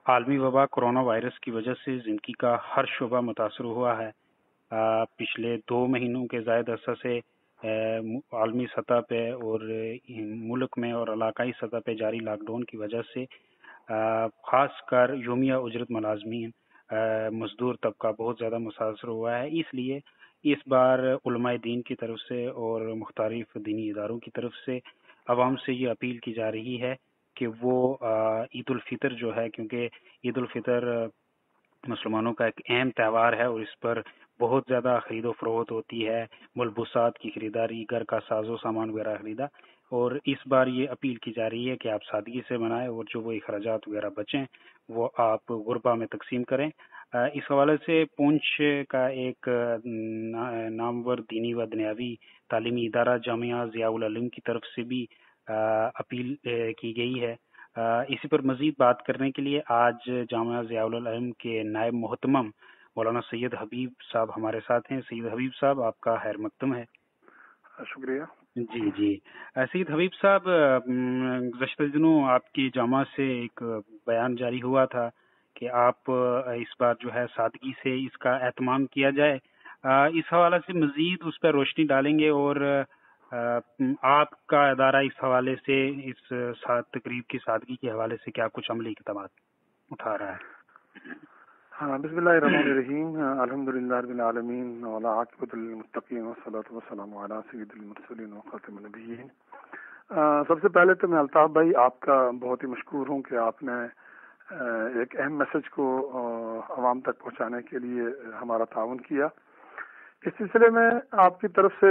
عالمی وبا corona virus کی وجہ سے زندگی کا ہر شعبہ متاثر ہوا ہے۔ پچھلے 2 مہینوں کے زائد عرصہ سے عالمی سطح پہ اور ملک میں اور علاقائی سطح پہ جاری لاک ڈاؤن کی وجہ سے خاص کر یومیہ اجرت ملازمین مزدور طبقہ بہت زیادہ متاثر ہوا ہے۔ اس لیے اس بار علماء دین کی طرف سے اور مختلف دینی اداروں کی طرف سے عوام سے یہ اپیل کی جا رہی ہے کہ وہ عید الفطر جو ہے، کیونکہ عید الفطر مسلمانوں کا ایک اہم تہوار ہے اور اس پر بہت زیادہ خرید و فروخت ہوتی ہے، ملبوسات کی خریداری، گھر کا ساز و سامان وغیرہ خریدا، اور اس بار یہ اپیل کی جا رہی ہے کہ آپ سادگی سے منائیں اور جو وہ اخراجات وغیرہ بچیں وہ آپ غربا میں تقسیم کریں۔ اس حوالے سے پونچھ کا ایک نامور دینی و دنیاوی تعلیمی ادارہ جامعہ ضیاء العلم کی طرف سے بھی اپیل کی گئی ہے۔ اسی پر مزید بات کرنے کے لیے آج جامعہ ضیاء العلم کے نائب محتمم مولانا سید حبیب صاحب ہمارے ساتھ ہیں۔ سید حبیب صاحب، آپ کا خیر مقدم ہے۔ شکریہ۔ جی سید حبیب صاحب، گزشتہ دنوں آپ کی جامعہ سے ایک بیان جاری ہوا تھا کہ آپ اس بار جو ہے سادگی سے اس کا اہتمام کیا جائے۔ اس حوالے سے مزید اس پر روشنی ڈالیں گے اور آپ کا ادارہ اس حوالے سے اس تقریب کی سادگی کے حوالے سے کیا کچھ عملی اقدامات اٹھا رہا ہے؟ ہاں، بسم اللہ الرحمن الرحیم، الحمدللہ رب العالمین والعاقبۃ للمتقین والصلاۃ والسلام علی سید المرسلین وخاتم النبیین۔ سب سے پہلے تو میں الطاف بھائی آپ کا بہت ہی مشکور ہوں کہ آپ نے ایک اہم میسج کو عوام تک پہنچانے کے لیے ہمارا تعاون کیا۔ اس سلسلے میں آپ کی طرف سے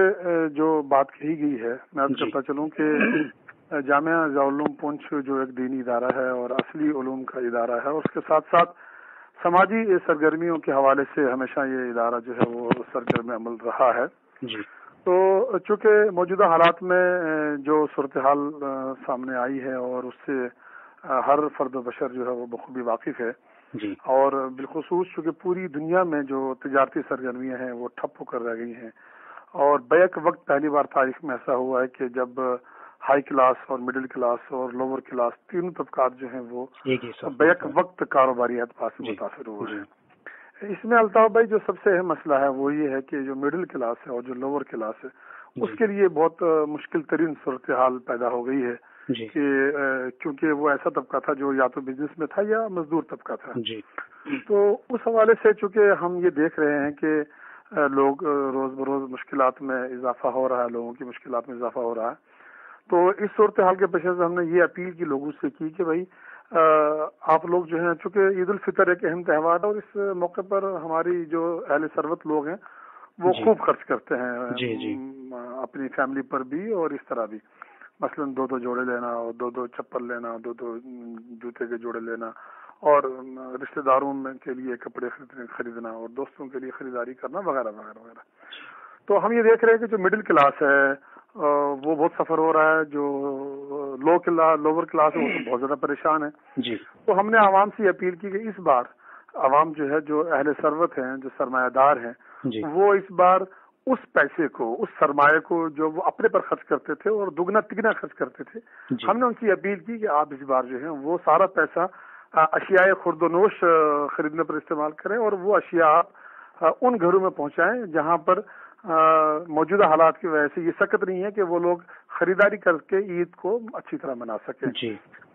جو بات کہی گئی ہے، میں عرض کرتا چلوں کہ جامعہ ضیاء العلوم پونچھ جو ایک دینی ادارہ ہے اور اصلی علوم کا ادارہ ہے، اس کے ساتھ ساتھ سماجی سرگرمیوں کے حوالے سے ہمیشہ یہ ادارہ جو ہے وہ سرگرم عمل رہا ہے۔ تو چونکہ موجودہ حالات میں جو صورتحال سامنے آئی ہے اور اس سے ہر فرد و بشر جو ہے وہ بخوبی واقف ہے، اور بالخصوص چونکہ پوری دنیا میں جو تجارتی سرگرمیاں ہیں وہ ٹھپ ہو کر رہ گئی ہیں، اور بیک وقت پہلی بار تاریخ میں ایسا ہوا ہے کہ جب ہائی کلاس اور مڈل کلاس اور لوور کلاس تینوں طبقات جو ہیں وہ بیک وقت کاروباری اعتبار سے متاثر ہوئے ہیں۔ اس میں الطاف بھائی جو سب سے اہم مسئلہ ہے وہ یہ ہے کہ جو مڈل کلاس ہے اور جو لوور کلاس ہے اس کے لیے بہت مشکل ترین صورتحال پیدا ہو گئی ہے کہ کیونکہ وہ ایسا طبقہ تھا جو یا تو بزنس میں تھا یا مزدور طبقہ تھا۔ تو اس حوالے سے چونکہ ہم یہ دیکھ رہے ہیں کہ لوگ روز بروز مشکلات میں اضافہ ہو رہا ہے، لوگوں کی مشکلات میں اضافہ ہو رہا ہے، تو اس صورتحال کے پیش نظر ہم نے یہ اپیل کی لوگوں سے کی کہ بھائی آپ لوگ جو ہیں، چونکہ عید الفطر ایک اہم تہوار ہے اور اس موقع پر ہماری جو اہل ثروت لوگ ہیں وہ خوب خرچ کرتے ہیں اپنی فیملی پر بھی اور اس طرح بھی، مثلا 2 جوڑے لینا اور 2 چپل لینا، 2 جوتے کے جوڑے لینا، اور رشتہ داروں کے لیے کپڑے خریدنا اور دوستوں کے لیے خریداری کرنا وغیرہ وغیرہ وغیرہ۔ تو ہم یہ دیکھ رہے ہیں کہ جو مڈل کلاس ہے وہ بہت سفر ہو رہا ہے، جو لوور کلاس ہے وہ تو بہت زیادہ پریشان ہے۔ تو ہم نے عوام سے اپیل کی کہ اس بار عوام جو ہے، جو اہل ثروت ہیں، جو سرمایہ دار ہیں، وہ اس بار اس پیسے کو، اس سرمایہ کو جو وہ اپنے پر خرچ کرتے تھے اور دگنا تگنا خرچ کرتے تھے، ہم نے ان سے اپیل کی کہ آپ اس بار جو ہے وہ سارا پیسہ اشیاء خرد و نوش خریدنے پر استعمال کریں، اور وہ اشیاء ان گھروں میں پہنچائیں جہاں پر موجودہ حالات کی وجہ سے یہ سخت نہیں ہے کہ وہ لوگ خریداری کر کے عید کو اچھی طرح منا سکیں۔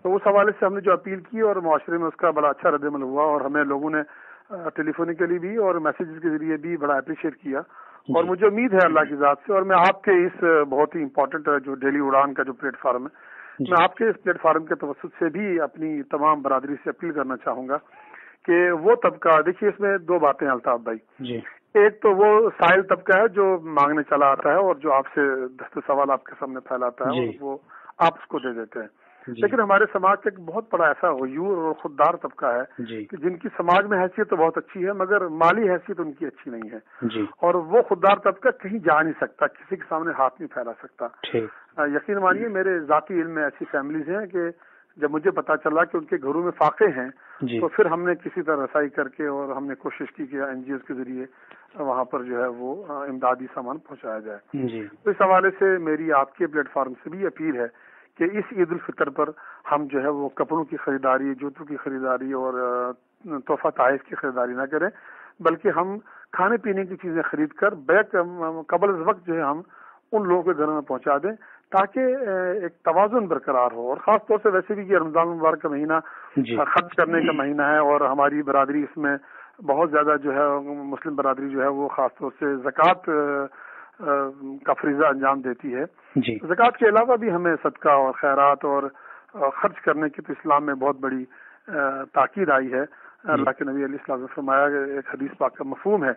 تو اس حوالے سے ہم نے جو اپیل کی اور معاشرے میں اس کا بڑا اچھا رد عمل ہوا، اور ہمیں لوگوں نے ٹیلی فونکلی بھی اور میسیجز کے ذریعے بھی بڑا اپریشیٹ کیا، اور مجھے امید ہے اللہ کی ذات سے، اور میں آپ کے اس بہت ہی امپورٹنٹ جو ڈیلی اڑان کا جو پلیٹ فارم ہے، میں آپ کے اس پلیٹ فارم کے توسط سے بھی اپنی تمام برادری سے اپیل کرنا چاہوں گا کہ وہ طبقہ، دیکھیے اس میں 2 باتیں الطاف بھائی، ایک تو وہ سائل طبقہ ہے جو مانگنے چلا آتا ہے اور جو آپ سے دست سوال آپ کے سامنے پھیلاتا ہے اور وہ آپ اس کو دے دیتے ہیں، لیکن ہمارے سماج کا ایک بہت بڑا ایسا غیور اور خوددار طبقہ ہے کہ جن کی سماج میں حیثیت تو بہت اچھی ہے مگر مالی حیثیت ان کی اچھی نہیں ہے، اور وہ خوددار طبقہ کہیں جا نہیں سکتا، کسی کے سامنے ہاتھ نہیں پھیلا سکتا۔ یقین مانیے میرے ذاتی علم میں ایسی فیملیز ہیں کہ جب مجھے پتا چلا کہ ان کے گھروں میں فاقے ہیں تو پھر ہم نے کسی طرح رسائی کر کے اور ہم نے کوشش کی کہ این جی اوز کے ذریعے وہاں پر جو ہے وہ امدادی سامان پہنچایا جائے۔ تو اس حوالے سے میری آپ کے پلیٹ فارم سے بھی اپیل ہے کہ اس عید الفطر پر ہم جو ہے وہ کپڑوں کی خریداری، جوتوں کی خریداری اور تحفہ تحائف کی خریداری نہ کریں، بلکہ ہم کھانے پینے کی چیزیں خرید کر قبل از وقت جو ہے ہم ان لوگوں کے گھروں میں پہنچا دیں تاکہ ایک توازن برقرار ہو. اور خاص طور سے ویسے بھی یہ رمضان المبارک کا مہینہ خرچ کرنے کا مہینہ ہے، اور ہماری برادری اس میں بہت زیادہ جو ہے مسلم برادری جو ہے وہ خاص طور سے زکوٰۃ کا فریضہ انجام دیتی ہے. زکوٰۃ کے علاوہ بھی ہمیں صدقہ اور خیرات اور خرچ کرنے کی تو اسلام میں بہت بڑی تاکید آئی ہے. اللہ کے نبی علیہ السلام نے فرمایا، ایک حدیث پاک کا مفہوم ہے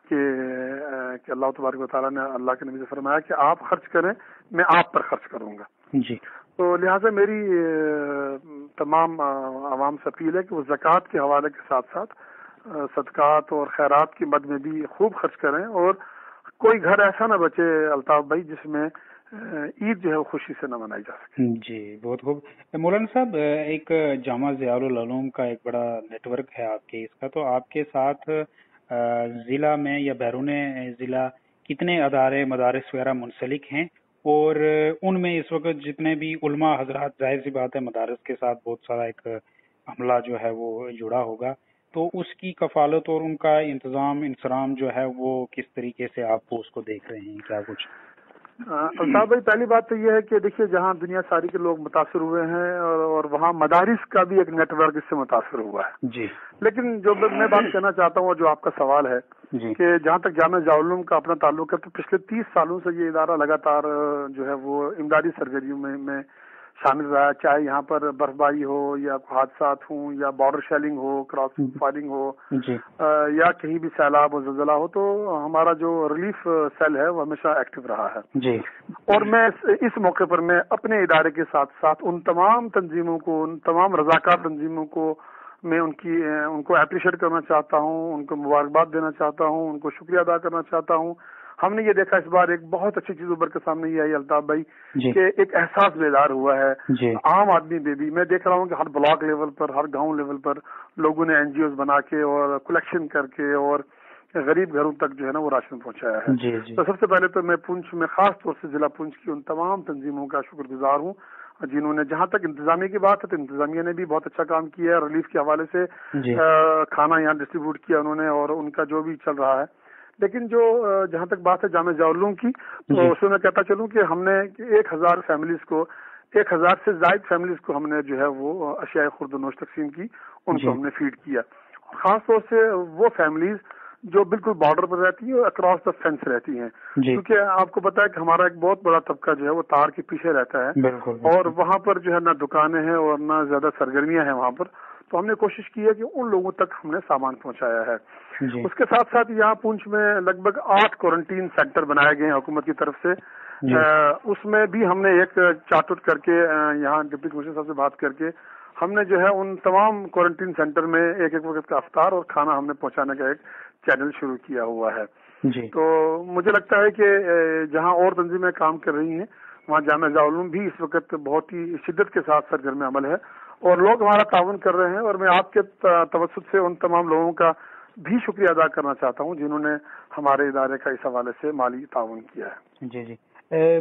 کہ اللہ تبارک و تعالیٰ نے اللہ کے نبی سے فرمایا کہ آپ خرچ کریں، میں آپ پر خرچ کروں گا. تو لہٰذا میری تمام عوام سے اپیل ہے کہ وہ زکوٰۃ کے حوالے کے ساتھ ساتھ صدقات اور خیرات کی مد میں بھی خوب خرچ کریں، اور کوئی گھر ایسا نہ بچے الطاف بھائی جس میں عید جو ہے وہ خوشی سے نہ منائی جا سکے. جی بہت خوب. مولانا صاحب، ایک جامعہ ضیاء العلوم کا ایک بڑا نیٹ ورک ہے آپ کے، اس کا تو آپ کے ساتھ ضلع میں یا بیرون ضلع کتنے ادارے مدارس وغیرہ منسلک ہیں، اور ان میں اس وقت جتنے بھی علماء حضرات، ظاہر سی بات ہے مدارس کے ساتھ بہت سارا ایک عملہ جو ہے وہ جڑا ہوگا، تو اس کی کفالت اور ان کا انتظام جو ہے وہ کس طریقے سے آپ اس کو دیکھ رہے ہیں، کیا کچھ؟ الطاف بھائی، پہلی بات تو یہ ہے کہ دیکھیے جہاں دنیا ساری کے لوگ متاثر ہوئے ہیں اور وہاں مدارس کا بھی ایک نیٹ ورک اس سے متاثر ہوا ہے. جی. لیکن جو میں بات کہنا چاہتا ہوں اور جو آپ کا سوال ہے کہ جہاں تک جامعہ ضیاء العلوم کا اپنا تعلق ہے، تو پچھلے 30 سالوں سے یہ ادارہ لگاتار جو ہے وہ امدادی سرگرمیوں میں شامل رہا ہے، چاہے یہاں پر برف باری ہو یا حادثات ہوں یا بارڈر شیلنگ ہو، کراس فائرنگ ہو، یا کہیں بھی سیلاب و زلزلہ ہو، تو ہمارا جو ریلیف سیل ہے وہ ہمیشہ ایکٹیو رہا ہے. جی. اور میں اس موقع پر میں اپنے ادارے کے ساتھ ساتھ ان تمام تنظیموں کو، ان تمام رضاکار تنظیموں کو میں ان کو اپریشیٹ کرنا چاہتا ہوں، ان کو مبارکباد دینا چاہتا ہوں، ان کو شکریہ ادا کرنا چاہتا ہوں. ہم نے یہ دیکھا اس بار ایک بہت اچھی چیز ابھر کے سامنے یہ آئی الطاف بھائی کہ ایک احساس بیدار ہوا ہے عام آدمی میں بھی. میں دیکھ رہا ہوں کہ ہر بلاک لیول پر، ہر گاؤں لیول پر لوگوں نے این جی اوز بنا کے اور کلیکشن کر کے اور غریب گھروں تک جو ہے نا وہ راشن پہنچایا ہے. تو سب سے پہلے تو میں پونچھ میں خاص طور سے ضلع پونچھ کی ان تمام تنظیموں کا شکر گزار ہوں جنہوں نے، جہاں تک انتظامیہ کی بات ہے تو انتظامیہ نے بھی بہت اچھا کام کیا ہے، ریلیف کے حوالے سے کھانا یہاں ڈسٹریبیوٹ کیا انہوں نے، اور ان کا جو بھی چل رہا ہے. لیکن جہاں تک بات ہے جامعہ ضیاء العلوم کی، تو اس میں میں کہتا چلوں کہ ہم نے 1000 فیملیز کو، 1000 سے زائد فیملیز کو ہم نے جو ہے وہ اشیاء خورد و نوش تقسیم کی، ان کو ہم نے فیڈ کیا. خاص طور سے وہ فیملیز جو بالکل بارڈر پر رہتی ہیں اور اکراس دا فینس رہتی ہیں، کیونکہ آپ کو پتا ہے کہ ہمارا ایک بہت بڑا طبقہ جو ہے وہ تار کے پیچھے رہتا ہے، اور وہاں پر جو ہے نہ دکانیں ہیں اور نہ زیادہ سرگرمیاں ہیں وہاں پر. تو ہم نے کوشش کی ہے کہ ان لوگوں تک ہم نے سامان پہنچایا ہے. اس کے ساتھ ساتھ یہاں پونچھ میں لگ بھگ 8 کوارنٹین سینٹر بنائے گئے ہیں حکومت کی طرف سے. اس میں بھی ہم نے ایک چارٹ آؤٹ کر کے یہاں ڈپٹی کمشنر صاحب سے بات کر کے ہم نے جو ہے ان تمام کوارنٹین سینٹر میں ایک وقت کا افطار اور کھانا ہم نے پہنچانے کا ایک چینل شروع کیا ہوا ہے. تو مجھے لگتا ہے کہ جہاں اور تنظیمیں کام کر رہی ہیں وہاں جامعہ ضیاء العلوم بھی اس وقت بہت ہی شدت کے ساتھ سرگرم عمل ہے، اور لوگ ہمارا تعاون کر رہے ہیں. اور میں آپ کے توسط سے ان تمام لوگوں کا بھی شکریہ ادا کرنا چاہتا ہوں جنہوں نے ہمارے ادارے کا اس حوالے سے مالی تعاون کیا ہے. جی.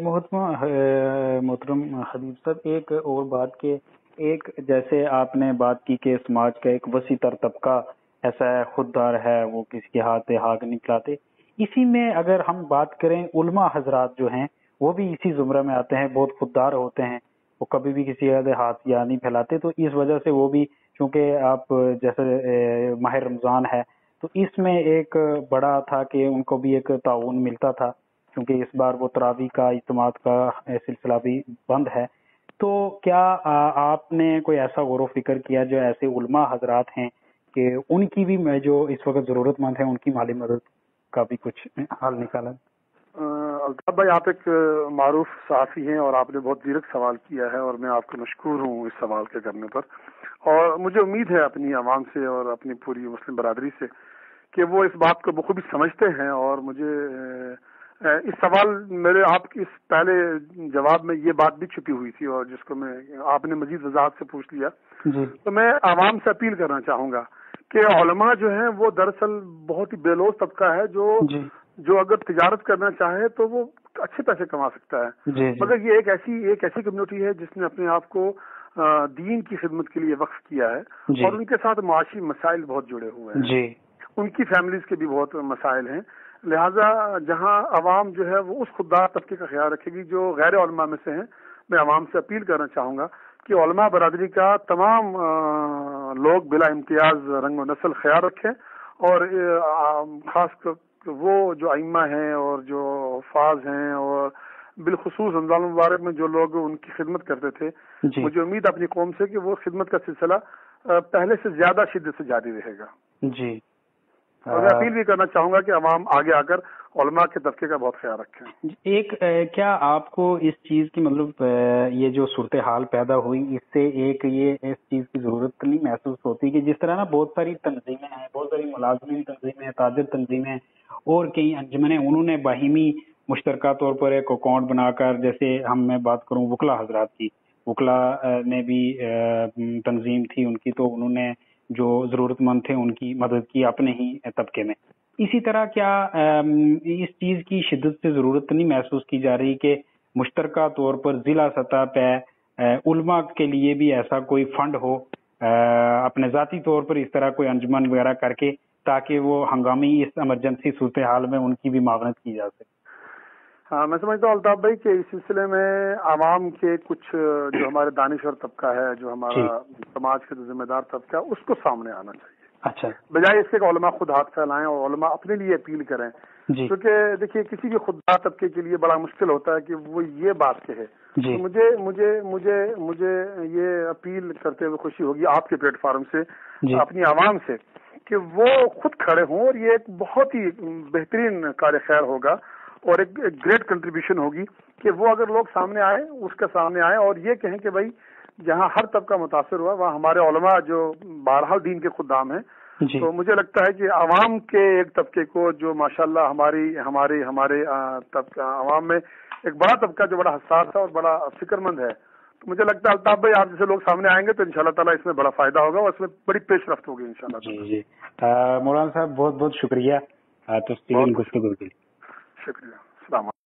محترم حبیب صاحب، ایک اور بات کہ ایک جیسے آپ نے بات کی کہ سماج کا ایک وسیع تر طبقہ ایسا ہے، خوددار ہے، وہ کسی کے ہاتھ نہیں پھیلاتے. اسی میں اگر ہم بات کریں، علماء حضرات جو ہیں وہ بھی اسی زمرہ میں آتے ہیں، بہت خوددار ہوتے ہیں، وہ کبھی بھی کسی کے ہاتھ یا نہیں پھیلاتے. تو اس وجہ سے وہ بھی، چونکہ آپ جیسے ماہ رمضان ہے تو اس میں ایک بڑا تھا کہ ان کو بھی ایک تعاون ملتا تھا، کیونکہ اس بار وہ تراویح کا اجتماعات کا سلسلہ بھی بند ہے. تو کیا آپ نے کوئی ایسا غور و فکر کیا جو ایسے علماء حضرات ہیں کہ ان کی بھی جو اس وقت ضرورت مند ہیں ان کی مالی مدد کا بھی کچھ حل نکالا؟ الطاف بھائی، آپ ایک معروف صحافی ہیں اور آپ نے بہت زیرک سوال کیا ہے، اور میں آپ کو مشکور ہوں اس سوال کے کرنے پر. اور مجھے امید ہے اپنی عوام سے اور اپنی پوری مسلم برادری سے کہ وہ اس بات کو بخوبی سمجھتے ہیں. اور مجھے اس سوال میرے آپ کی اس پہلے جواب میں یہ بات بھی چھپی ہوئی تھی، اور جس کو میں آپ نے مزید وضاحت سے پوچھ لیا. تو میں عوام سے اپیل کرنا چاہوں گا کہ علماء جو ہیں وہ دراصل بہت ہی بے لوث طبقہ ہے جو اگر تجارت کرنا چاہے تو وہ اچھے پیسے کما سکتا ہے، جی مگر یہ ایک ایسی کمیونٹی ہے جس نے اپنے آپ کو دین کی خدمت کے لیے وقف کیا ہے، جی اور ان کے ساتھ معاشی مسائل بہت جڑے ہوئے ہیں، جی ان کی فیملیز کے بھی بہت مسائل ہیں، لہٰذا جہاں عوام جو ہے وہ اس خوددار طبقے کا خیال رکھے گی جو غیر علماء میں سے ہیں، میں عوام سے اپیل کرنا چاہوں گا کہ علماء برادری کا تمام لوگ بلا امتیاز رنگ و نسل خیال رکھیں، اور خاص کر وہ جو ائمہ ہیں اور جو حفاظ ہیں اور بالخصوص رمضان المبارک میں جو لوگ ان کی خدمت کرتے تھے، جی مجھے امید اپنی قوم سے کہ وہ خدمت کا سلسلہ پہلے سے زیادہ شدت سے جاری رہے گا. جی اور میں اپیل بھی کرنا چاہوں گا کہ عوام آگے آ کر علماء کے طبقے کا بہت خیال رکھیں. ایک کیا آپ کو اس چیز کی مطلب یہ جو صورتحال پیدا ہوئی اس سے ایک یہ اس چیز کی ضرورت نہیں محسوس ہوتی کہ جس طرح نا بہت ساری تنظیمیں ہیں، بہت ساری ملازمین تنظیمیں، تاجر تنظیمیں اور کئی انجمنیں، انہوں نے باہمی مشترکہ طور پر ایک اکاؤنٹ بنا کر، جیسے میں بات کروں وکلا حضرات کی، وکلا نے بھی تنظیم تھی ان کی، تو انہوں نے جو ضرورت مند تھے ان کی مدد کی اپنے ہی طبقے میں. اسی طرح کیا اس چیز کی شدت سے ضرورت نہیں محسوس کی جا رہی کہ مشترکہ طور پر ضلع سطح پہ علماء کے لیے بھی ایسا کوئی فنڈ ہو اپنے ذاتی طور پر اس طرح کوئی انجمن وغیرہ کر کے، تاکہ وہ ہنگامی اس ایمرجنسی صورتحال میں ان کی بھی معاونت کی جا سکے؟ ہاں، میں سمجھتا ہوں الطاف بھائی کہ اس سلسلے میں عوام کے کچھ جو ہمارے دانشور طبقہ ہے، جو ہمارا سماج کے ذمہ دار طبقہ ہے، اس کو سامنے آنا چاہیے. اچھا، بجائے اس کے کہ علماء خود ہاتھ پھیلائیں اور علماء اپنے لیے اپیل کریں، کیونکہ دیکھیے کسی بھی خوددار طبقے کے لیے بڑا مشکل ہوتا ہے کہ وہ یہ بات کہے. تو مجھے یہ اپیل کرتے ہوئے خوشی ہوگی آپ کے پلیٹ فارم سے اپنی عوام سے کہ وہ خود کھڑے ہوں، اور یہ ایک بہت ہی بہترین کار خیر ہوگا اور ایک گریٹ کنٹریبیوشن ہوگی کہ وہ اگر لوگ سامنے آئے، اس کا سامنے آئے اور یہ کہیں کہ بھائی جہاں ہر طبقہ متاثر ہوا وہاں ہمارے علماء جو بہرحال دین کے خدام ہیں. تو مجھے لگتا ہے کہ عوام کے ایک طبقے کو جو ماشاءاللہ ہمارے عوام میں ایک بڑا طبقہ جو بڑا حساس ہے اور بڑا فکر مند ہے، تو مجھے لگتا ہے الطاف بھائی آپ جیسے لوگ سامنے آئیں گے تو انشاءاللہ تعالیٰ اس میں بڑا فائدہ ہوگا اور اس میں بڑی پیش رفت ہوگی انشاءاللہ. جی مولانا صاحب بہت بہت شکریہ تفصیلی گفتگو کے لیے. شکریہ. السلام علیکم.